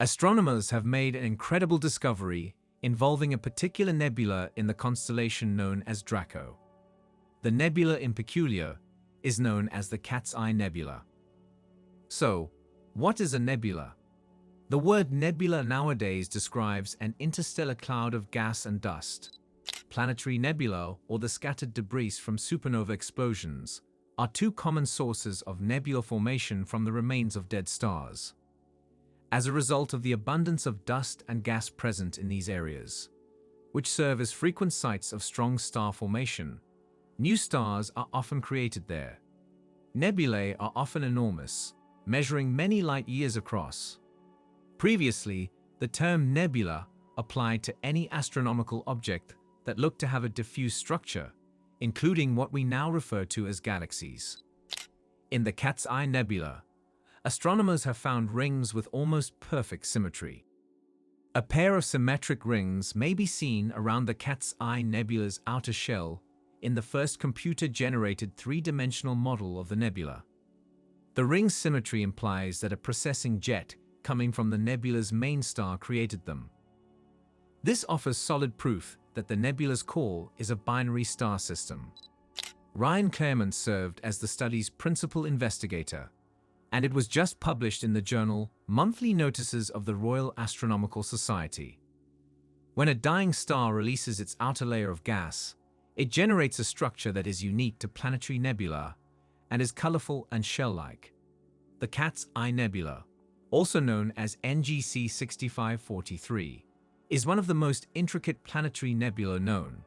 Astronomers have made an incredible discovery involving a particular nebula in the constellation known as Draco. The nebula in peculiar is known as the Cat's Eye Nebula. So, what is a nebula? The word nebula nowadays describes an interstellar cloud of gas and dust. Planetary nebula, or the scattered debris from supernova explosions, are two common sources of nebula formation from the remains of dead stars. As a result of the abundance of dust and gas present in these areas, which serve as frequent sites of strong star formation, new stars are often created there. Nebulae are often enormous, measuring many light years across. Previously, the term nebula applied to any astronomical object that looked to have a diffuse structure, including what we now refer to as galaxies. In the Cat's Eye Nebula, astronomers have found rings with almost perfect symmetry. A pair of symmetric rings may be seen around the Cat's Eye Nebula's outer shell in the first computer-generated three-dimensional model of the nebula. The ring's symmetry implies that a precessing jet coming from the nebula's main star created them. This offers solid proof that the nebula's core is a binary star system. Ryan Claremont served as the study's principal investigator, and it was just published in the journal Monthly Notices of the Royal Astronomical Society. When a dying star releases its outer layer of gas, it generates a structure that is unique to planetary nebula and is colorful and shell-like. The Cat's Eye Nebula, also known as NGC 6543, is one of the most intricate planetary nebula known.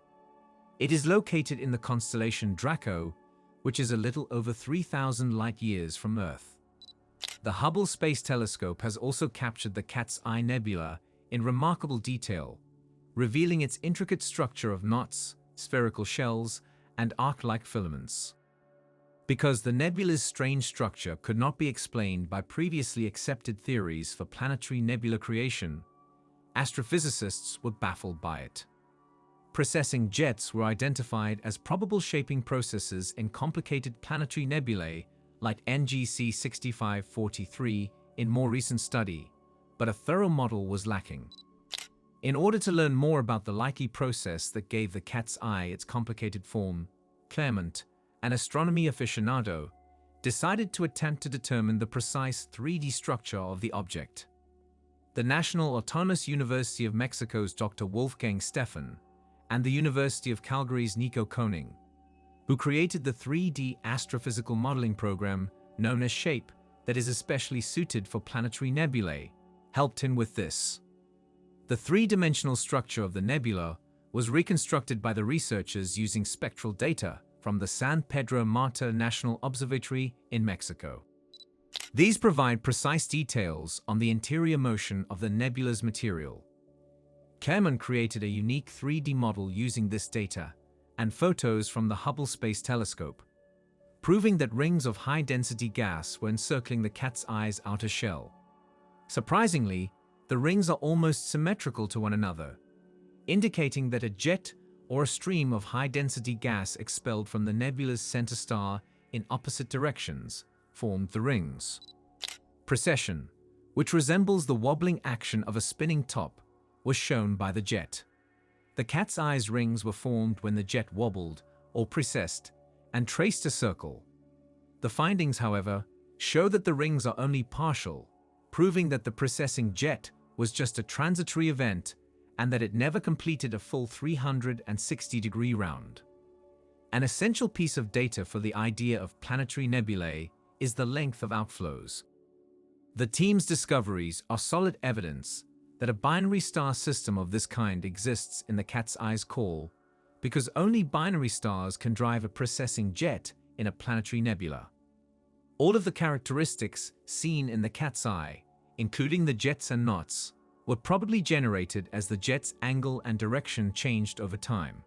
It is located in the constellation Draco, which is a little over 3,000 light-years from Earth. The Hubble Space Telescope has also captured the Cat's Eye Nebula in remarkable detail, revealing its intricate structure of knots, spherical shells, and arc-like filaments. Because the nebula's strange structure could not be explained by previously accepted theories for planetary nebula creation, astrophysicists were baffled by it. Precessing jets were identified as probable shaping processes in complicated planetary nebulae like NGC 6543 in more recent study, but a thorough model was lacking. In order to learn more about the likely process that gave the cat's eye its complicated form, Claremont, an astronomy aficionado, decided to attempt to determine the precise 3D structure of the object. The National Autonomous University of Mexico's Dr. Wolfgang Stephan and the University of Calgary's Nico Koning, who created the 3D astrophysical modeling program known as SHAPE that is especially suited for planetary nebulae, helped him with this. The three-dimensional structure of the nebula was reconstructed by the researchers using spectral data from the San Pedro Mártir National Observatory in Mexico. These provide precise details on the interior motion of the nebula's material. Claremont created a unique 3D model using this data and photos from the Hubble Space Telescope, proving that rings of high-density gas were encircling the cat's eye's outer shell. Surprisingly, the rings are almost symmetrical to one another, indicating that a jet or a stream of high-density gas expelled from the nebula's center star in opposite directions formed the rings. Precession, which resembles the wobbling action of a spinning top, was shown by the jet. The cat's eye's rings were formed when the jet wobbled or precessed and traced a circle. The findings, however, show that the rings are only partial, proving that the precessing jet was just a transitory event and that it never completed a full 360-degree round. An essential piece of data for the idea of planetary nebulae is the length of outflows. The team's discoveries are solid evidence that a binary star system of this kind exists in the cat's eye's core, because only binary stars can drive a precessing jet in a planetary nebula. All of the characteristics seen in the cat's eye, including the jets and knots, were probably generated as the jet's angle and direction changed over time.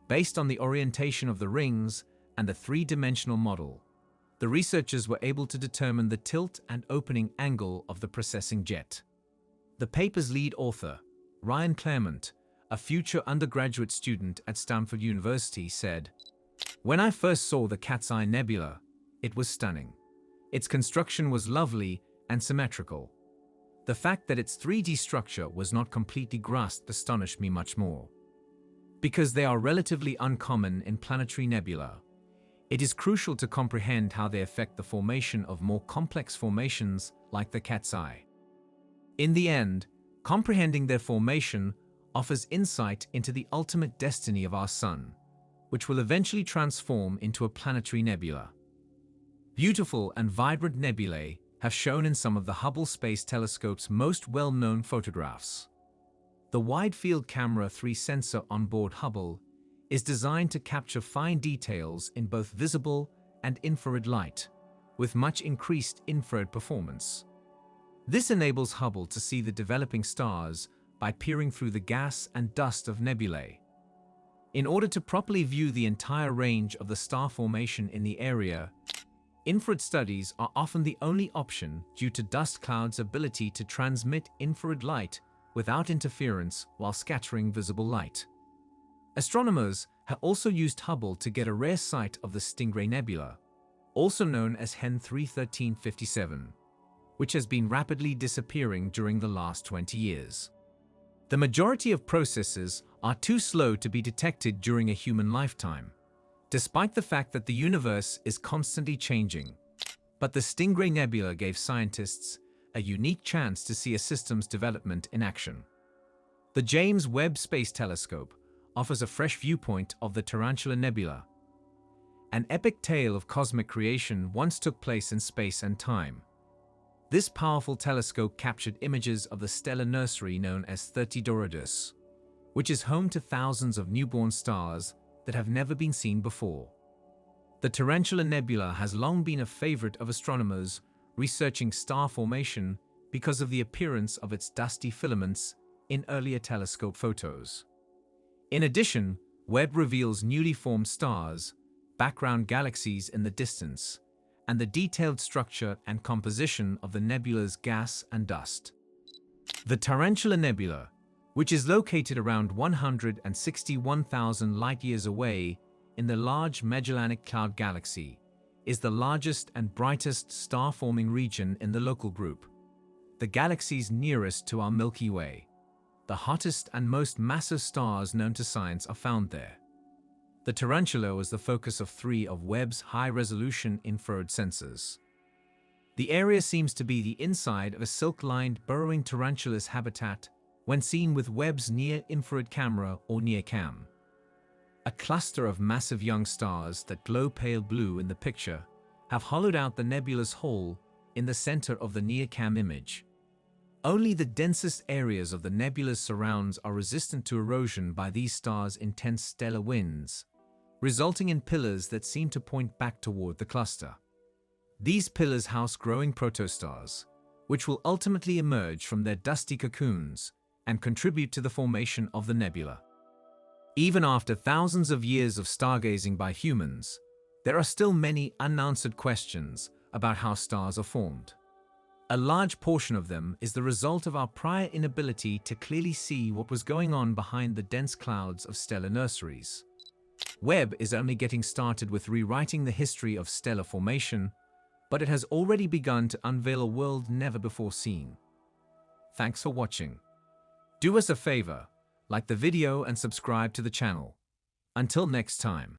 Based on the orientation of the rings and the three-dimensional model, the researchers were able to determine the tilt and opening angle of the precessing jet. The paper's lead author, Ryan Claremont, a future undergraduate student at Stanford University, said, "When I first saw the Cat's Eye Nebula, it was stunning. Its construction was lovely and symmetrical. The fact that its 3D structure was not completely grasped astonished me much more. Because they are relatively uncommon in planetary nebula, it is crucial to comprehend how they affect the formation of more complex formations like the cat's eye. In the end, comprehending their formation offers insight into the ultimate destiny of our Sun, which will eventually transform into a planetary nebula. Beautiful and vibrant nebulae have shown in some of the Hubble Space Telescope's most well-known photographs. The Wide-Field Camera 3 sensor on board Hubble is designed to capture fine details in both visible and infrared light, with much increased infrared performance. This enables Hubble to see the developing stars by peering through the gas and dust of nebulae. In order to properly view the entire range of the star formation in the area, infrared studies are often the only option due to dust clouds' ability to transmit infrared light without interference while scattering visible light. Astronomers have also used Hubble to get a rare sight of the Stingray Nebula, also known as Hen 31357, which has been rapidly disappearing during the last 20 years. The majority of processes are too slow to be detected during a human lifetime, despite the fact that the universe is constantly changing. But the Stingray Nebula gave scientists a unique chance to see a system's development in action. The James Webb Space Telescope offers a fresh viewpoint of the Tarantula Nebula. An epic tale of cosmic creation once took place in space and time. This powerful telescope captured images of the stellar nursery known as 30 Doradus, which is home to thousands of newborn stars that have never been seen before. The Tarantula Nebula has long been a favorite of astronomers researching star formation because of the appearance of its dusty filaments in earlier telescope photos. In addition, Webb reveals newly formed stars, background galaxies in the distance, and the detailed structure and composition of the nebula's gas and dust. The Tarantula Nebula, which is located around 161,000 light-years away in the Large Magellanic Cloud Galaxy, is the largest and brightest star-forming region in the local group, the galaxies nearest to our Milky Way. The hottest and most massive stars known to science are found there. The tarantula was the focus of 3 of Webb's high-resolution infrared sensors. The area seems to be the inside of a silk-lined burrowing tarantula's habitat when seen with Webb's near-infrared camera or NIRCam. A cluster of massive young stars that glow pale blue in the picture have hollowed out the nebula's hole in the center of the NIRCam image. Only the densest areas of the nebula's surrounds are resistant to erosion by these stars' intense stellar winds, resulting in pillars that seem to point back toward the cluster. These pillars house growing protostars, which will ultimately emerge from their dusty cocoons and contribute to the formation of the nebula. Even after thousands of years of stargazing by humans, there are still many unanswered questions about how stars are formed. A large portion of them is the result of our prior inability to clearly see what was going on behind the dense clouds of stellar nurseries. Webb is only getting started with rewriting the history of stellar formation, but it has already begun to unveil a world never before seen. Thanks for watching. Do us a favor, like the video and subscribe to the channel. Until next time.